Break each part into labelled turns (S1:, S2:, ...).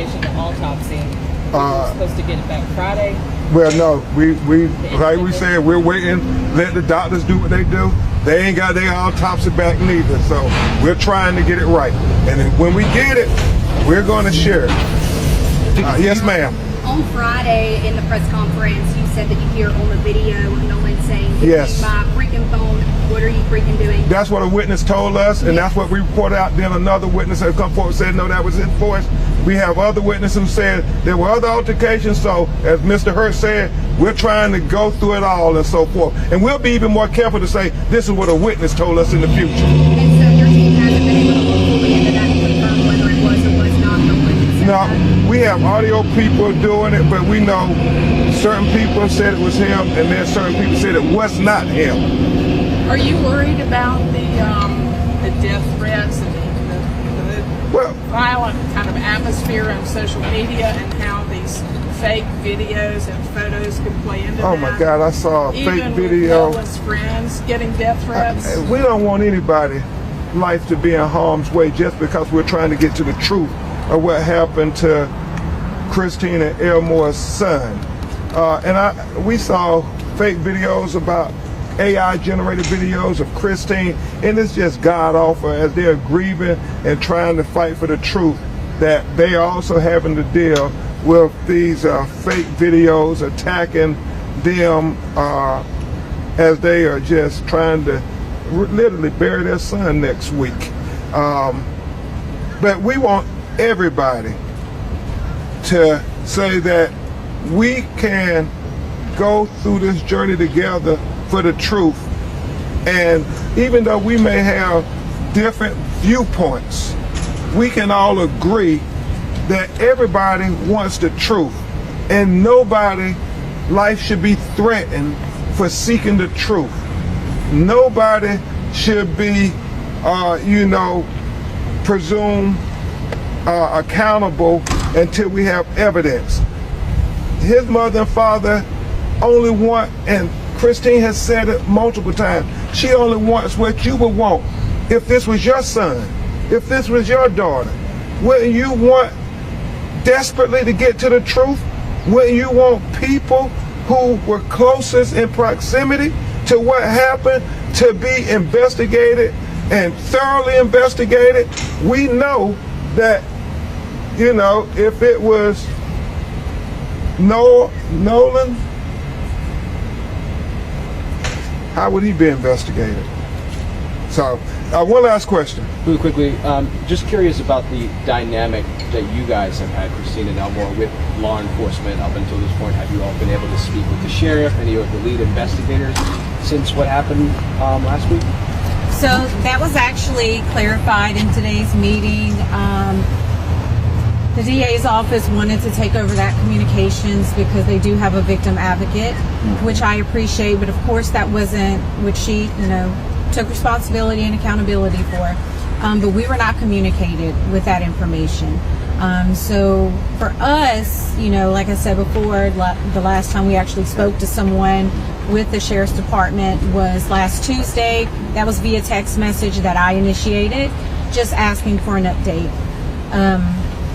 S1: notification of autopsy. We were supposed to get it back Friday.
S2: Well, no, we like we said, we're waiting. Let the doctors do what they do. They ain't got their autopsy back neither, so we're trying to get it right. And then when we get it, we're going to share it. Yes, ma'am.
S3: On Friday in the press conference, you said that you hear on the video Nolan saying,
S2: yes,
S3: my freaking phone, what are you freaking doing?
S2: That's what a witness told us, and that's what we reported out. Then another witness had come forward and said, no, that was enforced. We have other witnesses who said there were other altercations, so as Mr. Hurt said, we're trying to go through it all and so forth. And we'll be even more careful to say, this is what a witness told us in the future.
S3: And so your team hasn't been able to look fully into that and confirm whether it was or was not Nolan who said that?
S2: No, we have audio people doing it, but we know certain people said it was him, and then certain people said it was not him.
S4: Are you worried about the death threats and the violent kind of atmosphere on social media and how these fake videos and photos could play into that?
S2: Oh my God, I saw a fake video.
S4: Even with Nolan's friends getting death threats?
S2: We don't want anybody's life to be in harm's way just because we're trying to get to the truth of what happened to Christine and Elmore's son. We saw fake videos about AI-generated videos of Christine, and it's just god-awful as they're grieving and trying to fight for the truth that they are also having to deal with these fake videos attacking them as they are just trying to literally bury their son next week. But we want everybody to say that we can go through this journey together for the truth, and even though we may have different viewpoints, we can all agree that everybody wants the truth, and nobody life should be threatened for seeking the truth. Nobody should be presumed accountable until we have evidence. His mother and father only want, and Christine has said it multiple times, she only wants what you would want. If this was your son, if this was your daughter, wouldn't you want desperately to get to the truth? Wouldn't you want people who were closest in proximity to what happened to be investigated and thoroughly investigated? We know that, if it was Nolan, how would he be investigated? So, one last question.
S5: Really quickly, just curious about the dynamic that you guys have had, Christine and Elmore, with law enforcement up until this point. Have you all been able to speak with the sheriff, any of the lead investigators, since what happened last week?
S6: So that was actually clarified in today's meeting. The DA's office wanted to take over that communications because they do have a victim advocate, which I appreciate, but of course that wasn't what she, took responsibility and accountability for. But we were not communicated with that information. So for us, like I said before, the last time we actually spoke to someone with the Sheriff's Department was last Tuesday. That was via text message that I initiated, just asking for an update.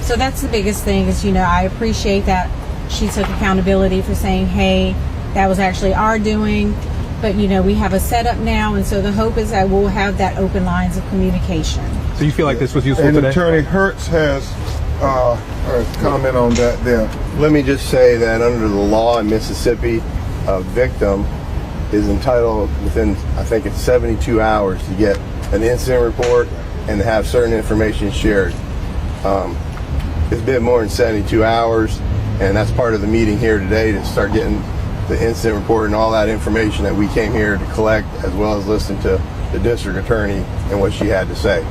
S6: So that's the biggest thing is, I appreciate that she took accountability for saying, hey, that was actually our doing. But, we have a setup now, and so the hope is that we'll have that open lines of communication.
S7: So you feel like this was useful
S2: and
S7: today?
S2: Attorney Hertz has a comment on that there.
S8: Let me just say that under the law in Mississippi, a victim is entitled within, I think it's 72 hours to get an incident report and to have certain information shared. It's been more than 72 hours, and that's part of the meeting here today, to start getting the incident report and all that information that we came here to collect, as well as listen to the district attorney and what she had to say.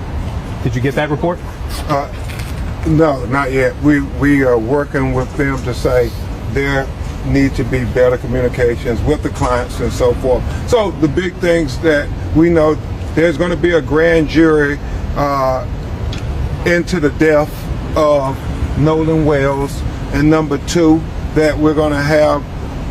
S7: Did you get that report?
S2: No, not yet. We are working with them to say there need to be better communications with the clients and so forth. So the big things that we know, there's going to be a grand jury into the death of Nolan Wells, and number two, that we're going to have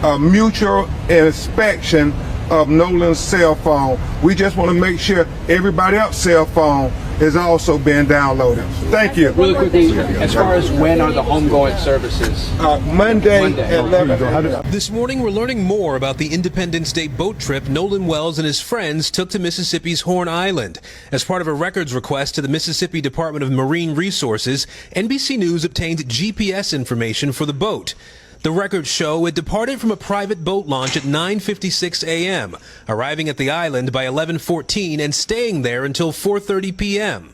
S2: a mutual inspection of Nolan's cell phone. We just want to make sure everybody else's cell phone is also being downloaded. Thank you.
S5: Really quickly, as far as when are the homegoing services?
S2: Monday at 11.
S7: This morning, we're learning more about the Independence Day boat trip Nolan Wells and his friends took to Mississippi's Horn Island. As part of a records request to the Mississippi Department of Marine Resources, NBC News obtained GPS information for the boat. The records show it departed from a private boat launch at 9:56 a.m., arriving at the island by 11:14 and staying there until 4:30 p.m.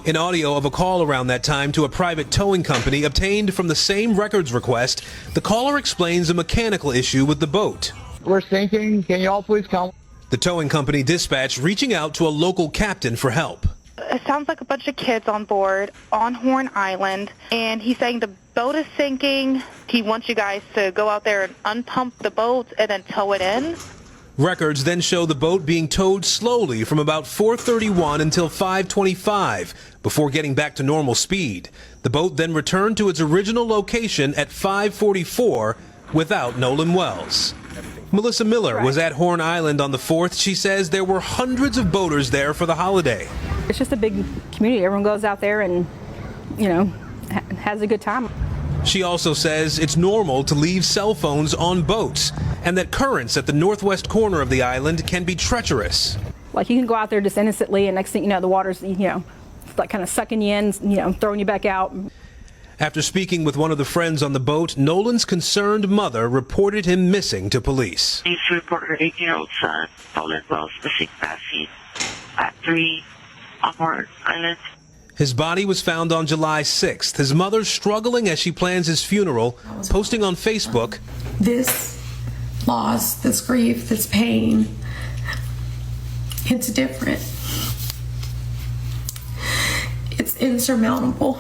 S7: In audio of a call around that time to a private towing company obtained from the same records request, the caller explains a mechanical issue with the boat.
S9: We're sinking. Can you all please come?
S7: The towing company dispatched reaching out to a local captain for help.
S10: It sounds like a bunch of kids on board on Horn Island, and he's saying the boat is sinking. He wants you guys to go out there and unpump the boat and then tow it in.
S7: Records then show the boat being towed slowly from about 4:31 until 5:25 before getting back to normal speed. The boat then returned to its original location at 5:44 without Nolan Wells. Melissa Miller was at Horn Island on the 4th. She says there were hundreds of boaters there for the holiday.
S11: It's just a big community. Everyone goes out there and, has a good time.
S7: She also says it's normal to leave cell phones on boats and that currents at the northwest corner of the island can be treacherous.
S11: Like you can go out there just innocently and next thing you know, the water's, it's like kind of sucking you in, throwing you back out.
S7: After speaking with one of the friends on the boat, Nolan's concerned mother reported him missing to police.
S12: Please report her 18-year-old son, Nolan Wells, missing passing at 3 on Horn Island.
S7: His body was found on July 6th. His mother struggling as she plans his funeral, posting on Facebook,
S13: "This loss, this grief, this pain, it's different. It's insurmountable."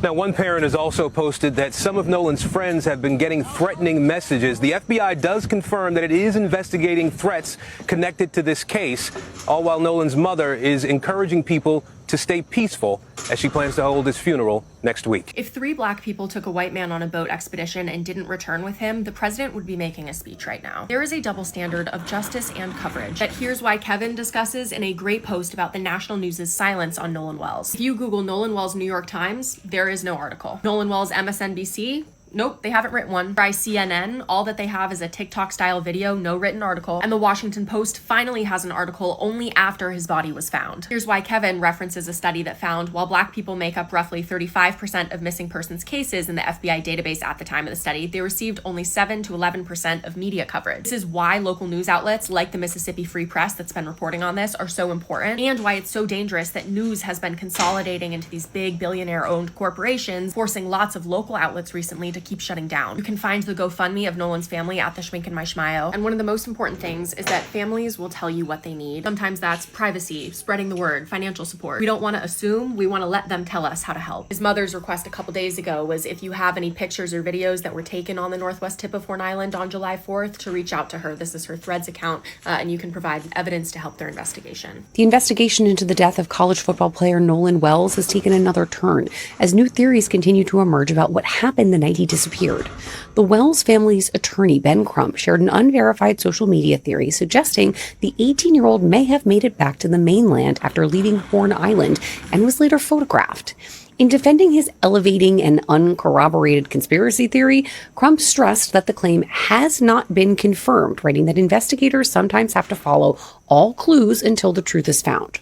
S7: Now, one parent has also posted that some of Nolan's friends have been getting threatening messages. The FBI does confirm that it is investigating threats connected to this case, all while Nolan's mother is encouraging people to stay peaceful as she plans to hold his funeral next week.
S14: If 3 black people took a white man on a boat expedition and didn't return with him, the president would be making a speech right now. There is a double standard of justice and coverage. But here's why Kevin discusses in a great post about the national news's silence on Nolan Wells. If you Google Nolan Wells New York Times, there is no article. Nolan Wells MSNBC, nope, they haven't written one. By CNN, all that they have is a TikTok-style video, no written article. And the Washington Post finally has an article only after his body was found. Here's why Kevin references a study that found while black people make up roughly 35% of missing persons cases in the FBI database at the time of the study, they received only 7 to 11% of media coverage. This is why local news outlets like the Mississippi Free Press that's been reporting on this are so important, and why it's so dangerous that news has been consolidating into these big billionaire-owned corporations, forcing lots of local outlets recently to keep shutting down. You can find the GoFundMe of Nolan's family at the Schmink and My Schmio. And one of the most important things is that families will tell you what they need. Sometimes that's privacy, spreading the word, financial support. We don't want to assume, we want to let them tell us how to help. His mother's request a couple days ago was if you have any pictures or videos that were taken on the northwest tip of Horn Island on July 4th, to reach out to her. This is her Threads account, and you can provide evidence to help their investigation.
S15: The investigation into the death of college football player Nolan Wells has taken another turn as new theories continue to emerge about what happened the night he disappeared. The Wells family's attorney, Ben Crump, shared an unverified social media theory suggesting the 18-year-old may have made it back to the mainland after leaving Horn Island and was later photographed. In defending his elevating and uncorroborated conspiracy theory, Crump stressed that the claim has not been confirmed, writing that investigators sometimes have to follow all clues until the truth is found.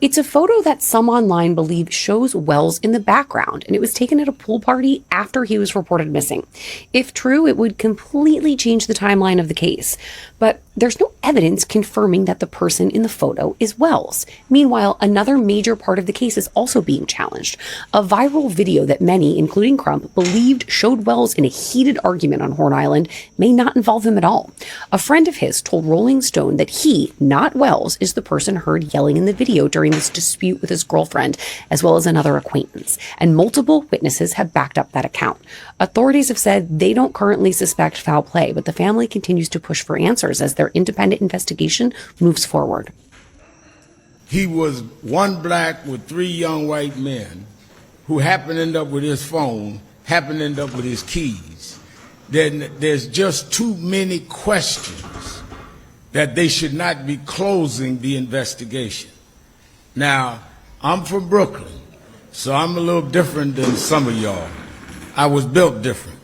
S15: It's a photo that some online believe shows Wells in the background, and it was taken at a pool party after he was reported missing. If true, it would completely change the timeline of the case. But there's no evidence confirming that the person in the photo is Wells. Meanwhile, another major part of the case is also being challenged. A viral video that many, including Crump, believed showed Wells in a heated argument on Horn Island may not involve him at all. A friend of his told Rolling Stone that he, not Wells, is the person heard yelling in the video during this dispute with his girlfriend, as well as another acquaintance. And multiple witnesses have backed up that account. Authorities have said they don't currently suspect foul play, but the family continues to push for answers as their independent investigation moves forward.
S16: He was one black with 3 young white men who happened to end up with his phone, happened to end up with his keys. Then there's just too many questions that they should not be closing the investigation. Now, I'm from Brooklyn, so I'm a little different than some of y'all. I was built different.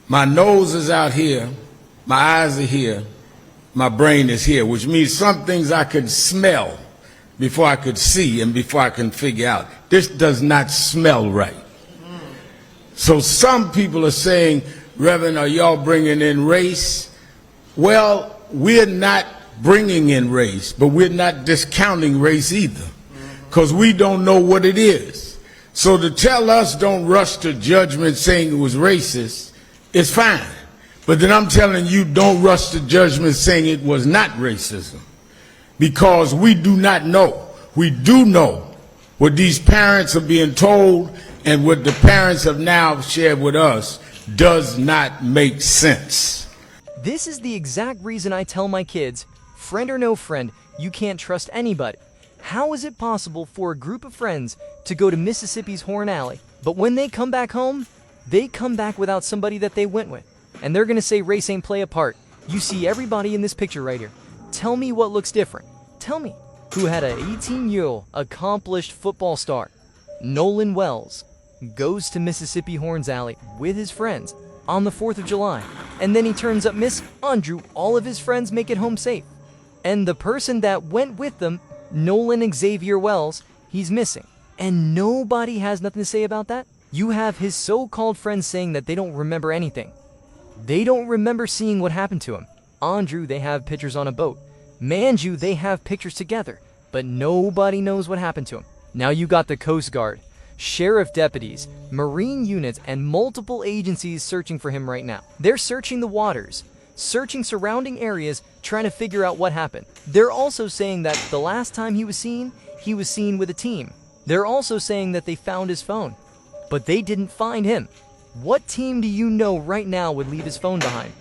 S16: My nose is out here, my eyes are here, my brain is here, which means some things I could smell before I could see and before I can figure out. This does not smell right. So some people are saying, Reverend, are y'all bringing in race? Well, we're not bringing in race, but we're not discounting race either, because we don't know what it is. So to tell us don't rush to judgment saying it was racist is fine. But then I'm telling you, don't rush to judgment saying it was not racism, because we do not know. We do know what these parents are being told, and what the parents have now shared with us does not make sense.
S17: This is the exact reason I tell my kids, friend or no friend, you can't trust anybody. How is it possible for a group of friends to go to Mississippi's Horn Alley, but when they come back home, they come back without somebody that they went with? And they're gonna say race ain't play a part. You see everybody in this picture right here. Tell me what looks different. Tell me who had an 18-year-old accomplished football star. Nolan Wells goes to Mississippi Horns Alley with his friends on the 4th of July, and then he turns up Miss Andrew, all of his friends make it home safe. And the person that went with them, Nolan Xavier Wells, he's missing. And nobody has nothing to say about that? You have his so-called friends saying that they don't remember anything. They don't remember seeing what happened to him. Andrew, they have pictures on a boat. Manju, they have pictures together, but nobody knows what happened to him. Now you got the Coast Guard, sheriff deputies, Marine units, and multiple agencies searching for him right now. They're searching the waters, searching surrounding areas, trying to figure out what happened. They're also saying that the last time he was seen with a team. They're also saying that they found his phone, but they didn't find him. What team do you know right now would leave his phone behind?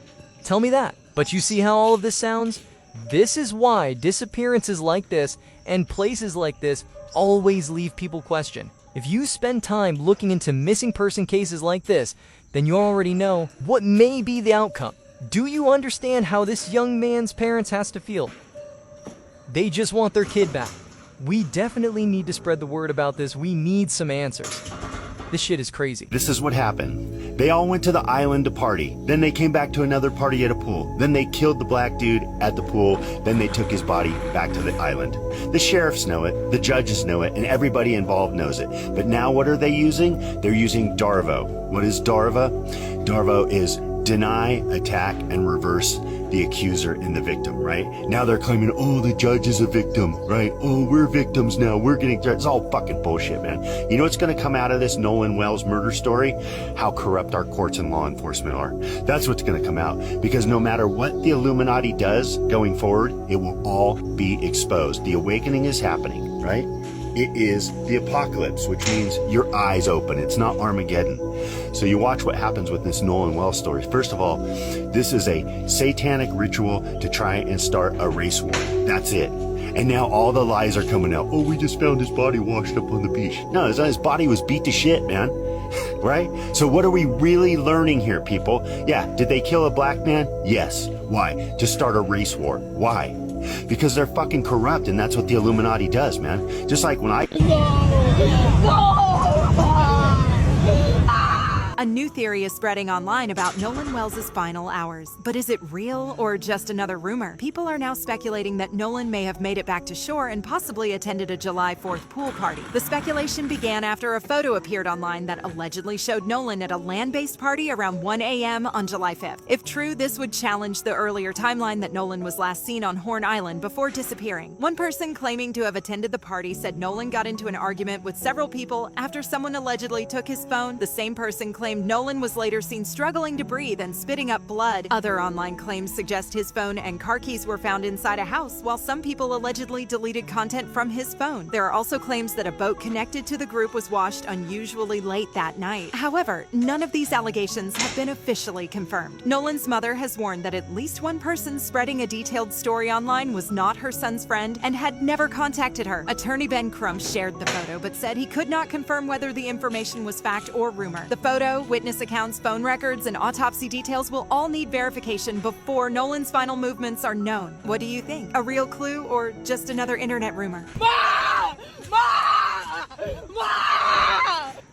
S17: Tell me that. But you see how all of this sounds? This is why disappearances like this and places like this always leave people question. If you spend time looking into missing person cases like this, then you already know what may be the outcome. Do you understand how this young man's parents has to feel? They just want their kid back. We definitely need to spread the word about this. We need some answers. This shit is crazy.
S18: This is what happened. They all went to the island to party. Then they came back to another party at a pool. Then they killed the black dude at the pool. Then they took his body back to the island. The sheriffs know it, the judges know it, and everybody involved knows it. But now what are they using? They're using DARVO. What is DARVO? DARVO is deny, attack, and reverse the accuser and the victim, right? Now they're claiming, oh, the judge is a victim, right? Oh, we're victims now. We're getting judged. It's all fucking bullshit, man. You know what's going to come out of this Nolan Wells murder story? How corrupt our courts and law enforcement are. That's what's going to come out, because no matter what the Illuminati does going forward, it will all be exposed. The awakening is happening, right? It is the apocalypse, which means your eyes open. It's not Armageddon. So you watch what happens with this Nolan Wells story. First of all, this is a satanic ritual to try and start a race war. That's it. And now all the lies are coming out. Oh, we just found his body washed up on the beach. No, his body was beat to shit, man. Right? So what are we really learning here, people? Yeah, did they kill a black man? Yes. Why? To start a race war. Why? Because they're fucking corrupt, and that's what the Illuminati does, man. Just like when I...
S19: A new theory is spreading online about Nolan Wells' final hours. But is it real or just another rumor? People are now speculating that Nolan may have made it back to shore and possibly attended a July 4th pool party. The speculation began after a photo appeared online that allegedly showed Nolan at a land-based party around 1 a.m. on July 5th. If true, this would challenge the earlier timeline that Nolan was last seen on Horn Island before disappearing. One person claiming to have attended the party said Nolan got into an argument with several people after someone allegedly took his phone. The same person claimed Nolan was later seen struggling to breathe and spitting up blood. Other online claims suggest his phone and car keys were found inside a house, while some people allegedly deleted content from his phone. There are also claims that a boat connected to the group was washed unusually late that night. However, none of these allegations have been officially confirmed. Nolan's mother has warned that at least one person spreading a detailed story online was not her son's friend and had never contacted her. Attorney Ben Crump shared the photo but said he could not confirm whether the information was fact or rumor. The photo, witness accounts, phone records, and autopsy details will all need verification before Nolan's final movements are known. What do you think? A real clue or just another internet rumor?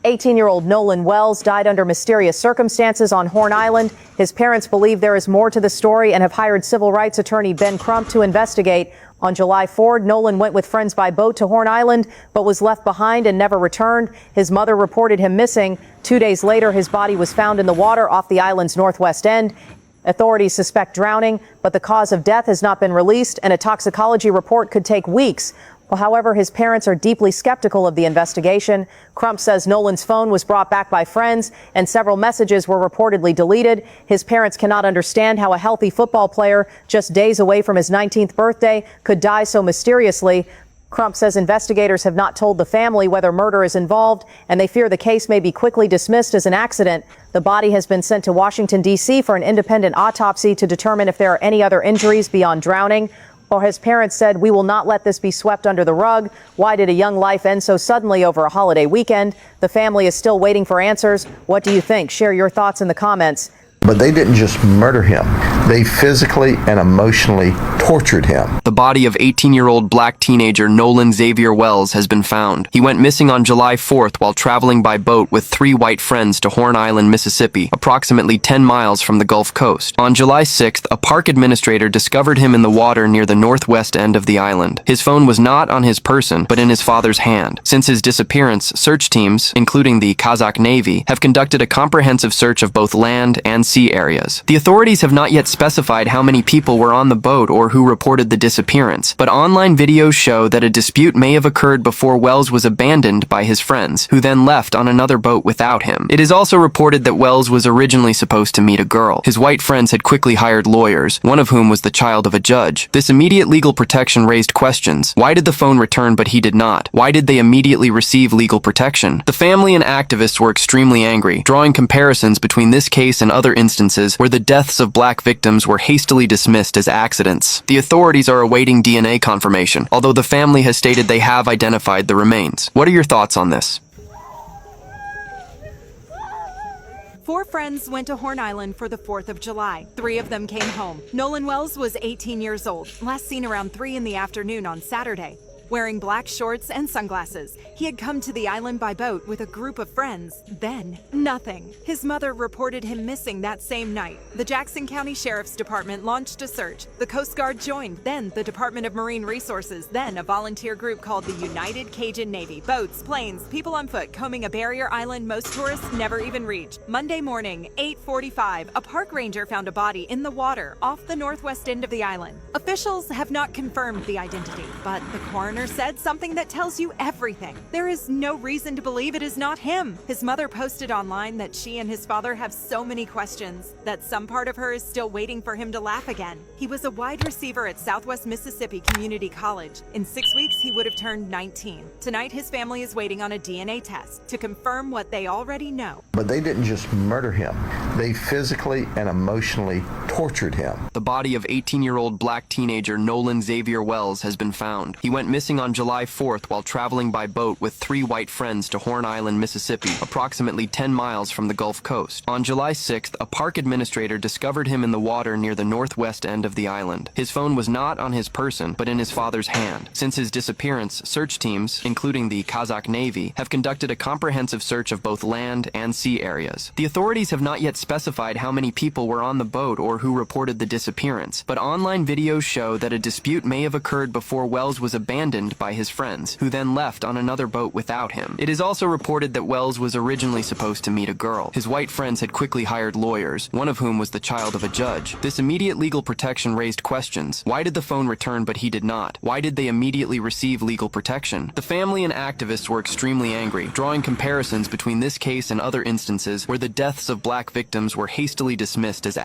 S20: 18-year-old Nolan Wells died under mysterious circumstances on Horn Island. His parents believe there is more to the story and have hired civil rights attorney Ben Crump to investigate. On July 4, Nolan went with friends by boat to Horn Island, but was left behind and never returned. His mother reported him missing. 2 days later, his body was found in the water off the island's northwest end. Authorities suspect drowning, but the cause of death has not been released, and a toxicology report could take weeks. Well, however, his parents are deeply skeptical of the investigation. Crump says Nolan's phone was brought back by friends and several messages were reportedly deleted. His parents cannot understand how a healthy football player just days away from his 19th birthday could die so mysteriously. Crump says investigators have not told the family whether murder is involved, and they fear the case may be quickly dismissed as an accident. The body has been sent to Washington, D.C. for an independent autopsy to determine if there are any other injuries beyond drowning. Or his parents said, "We will not let this be swept under the rug. Why did a young life end so suddenly over a holiday weekend?" The family is still waiting for answers. What do you think? Share your thoughts in the comments.
S21: But they didn't just murder him. They physically and emotionally tortured him.
S22: The body of 18-year-old black teenager Nolan Xavier Wells has been found. He went missing on July 4th while traveling by boat with 3 white friends to Horn Island, Mississippi, approximately 10 miles from the Gulf Coast. On July 6th, a park administrator discovered him in the water near the northwest end of the island. His phone was not on his person, but in his father's hand. Since his disappearance, search teams, including the Kazakh Navy, have conducted a comprehensive search of both land and sea areas. The authorities have not yet specified how many people were on the boat or who reported the disappearance, but online videos show that a dispute may have occurred before Wells was abandoned by his friends, who then left on another boat without him. It is also reported that Wells was originally supposed to meet a girl. His white friends had quickly hired lawyers, one of whom was the child of a judge. This immediate legal protection raised questions. Why did the phone return but he did not? Why did they immediately receive legal protection? The family and activists were extremely angry, drawing comparisons between this case and other instances where the deaths of black victims were hastily dismissed as accidents. The authorities are awaiting DNA confirmation, although the family has stated they have identified the remains. What are your thoughts on this?
S19: 4 friends went to Horn Island for the 4th of July. 3 of them came home. Nolan Wells was 18 years old, last seen around 3 in the afternoon on Saturday. Wearing black shorts and sunglasses, he had come to the island by boat with a group of friends. Then, nothing. His mother reported him missing that same night. The Jackson County Sheriff's Department launched a search. The Coast Guard joined, then the Department of Marine Resources, then a volunteer group called the United Cajun Navy. Boats, planes, people on foot combing a barrier island most tourists never even reach. Monday morning, 8:45, a park ranger found a body in the water off the northwest end of the island. Officials have not confirmed the identity, but the coroner said something that tells you everything. There is no reason to believe it is not him. His mother posted online that she and his father have so many questions, that some part of her is still waiting for him to laugh again. He was a wide receiver at Southwest Mississippi Community College. In 6 weeks, he would have turned 19. Tonight, his family is waiting on a DNA test to confirm what they already know.
S21: But they didn't just murder him. They physically and emotionally tortured him.
S22: The body of 18-year-old black teenager Nolan Xavier Wells has been found. He went missing on July 4th while traveling by boat with 3 white friends to Horn Island, Mississippi, approximately 10 miles from the Gulf Coast. On July 6th, a park administrator discovered him in the water near the northwest end of the island. His phone was not on his person, but in his father's hand. Since his disappearance, search teams, including the Kazakh Navy, have conducted a comprehensive search of both land and sea areas. The authorities have not yet specified how many people were on the boat or who reported the disappearance, but online videos show that a dispute may have occurred before Wells was abandoned by his friends, who then left on another boat without him. It is also reported that Wells was originally supposed to meet a girl. His white friends had quickly hired lawyers, one of whom was the child of a judge. This immediate legal protection raised questions. Why did the phone return but he did not? Why did they immediately receive legal protection? The family and activists were extremely angry, drawing comparisons between this case and other instances where the deaths of black victims were hastily dismissed as